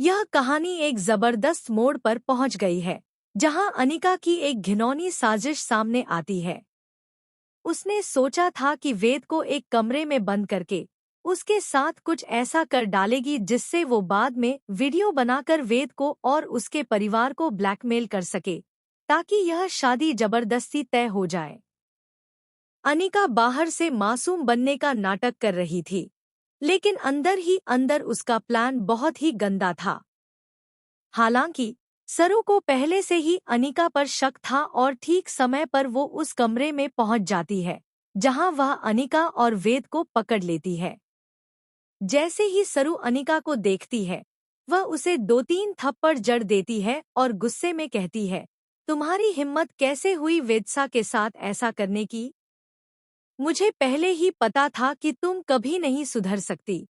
यह कहानी एक जबरदस्त मोड़ पर पहुंच गई है, जहां अनिका की एक घिनौनी साजिश सामने आती है। उसने सोचा था कि वेद को एक कमरे में बंद करके उसके साथ कुछ ऐसा कर डालेगी जिससे वो बाद में वीडियो बनाकर वेद को और उसके परिवार को ब्लैकमेल कर सके, ताकि यह शादी जबरदस्ती तय हो जाए। अनिका बाहर से मासूम बनने का नाटक कर रही थी, लेकिन अंदर ही अंदर उसका प्लान बहुत ही गंदा था। हालांकि सरू को पहले से ही अनिका पर शक था और ठीक समय पर वो उस कमरे में पहुंच जाती है, जहां वह अनिका और वेद को पकड़ लेती है। जैसे ही सरू अनिका को देखती है, वह उसे 2-3 थप्पड़ जड़ देती है और गुस्से में कहती है, तुम्हारी हिम्मत कैसे हुई वेदसा के साथ ऐसा करने की? मुझे पहले ही पता था कि तुम कभी नहीं सुधर सकती।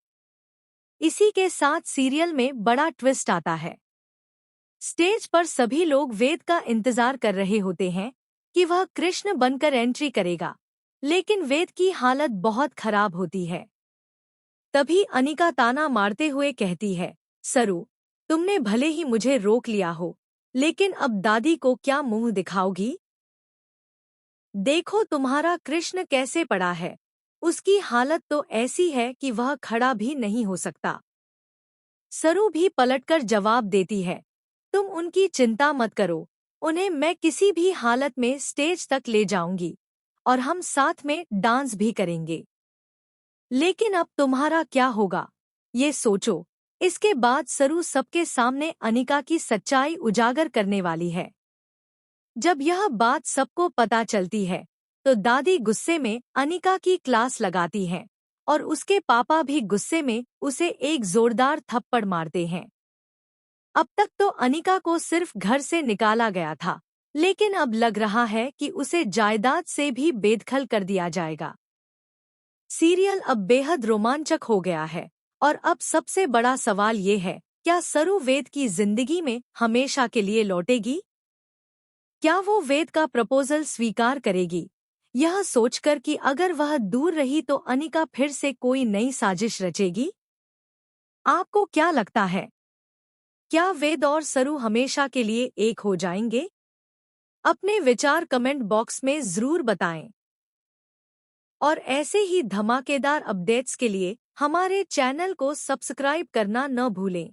इसी के साथ सीरियल में बड़ा ट्विस्ट आता है। स्टेज पर सभी लोग वेद का इंतजार कर रहे होते हैं कि वह कृष्ण बनकर एंट्री करेगा, लेकिन वेद की हालत बहुत खराब होती है। तभी अनिका ताना मारते हुए कहती है, सरू, तुमने भले ही मुझे रोक लिया हो, लेकिन अब दादी को क्या मुंह दिखाओगी? देखो तुम्हारा कृष्ण कैसे पड़ा है। उसकी हालत तो ऐसी है कि वह खड़ा भी नहीं हो सकता। सरू भी पलटकर जवाब देती है, तुम उनकी चिंता मत करो, उन्हें मैं किसी भी हालत में स्टेज तक ले जाऊंगी और हम साथ में डांस भी करेंगे। लेकिन अब तुम्हारा क्या होगा, ये सोचो। इसके बाद सरू सबके सामने अनिका की सच्चाई उजागर करने वाली है। जब यह बात सबको पता चलती है, तो दादी गुस्से में अनिका की क्लास लगाती हैं और उसके पापा भी गुस्से में उसे एक जोरदार थप्पड़ मारते हैं। अब तक तो अनिका को सिर्फ घर से निकाला गया था, लेकिन अब लग रहा है कि उसे जायदाद से भी बेदखल कर दिया जाएगा। सीरियल अब बेहद रोमांचक हो गया है और अब सबसे बड़ा सवाल ये है, क्या सरू वेद की जिंदगी में हमेशा के लिए लौटेगी? क्या वो वेद का प्रपोजल स्वीकार करेगी, यह सोचकर कि अगर वह दूर रही तो अनिका फिर से कोई नई साजिश रचेगी? आपको क्या लगता है, क्या वेद और सरू हमेशा के लिए एक हो जाएंगे? अपने विचार कमेंट बॉक्स में जरूर बताएं। और ऐसे ही धमाकेदार अपडेट्स के लिए हमारे चैनल को सब्सक्राइब करना न भूलें।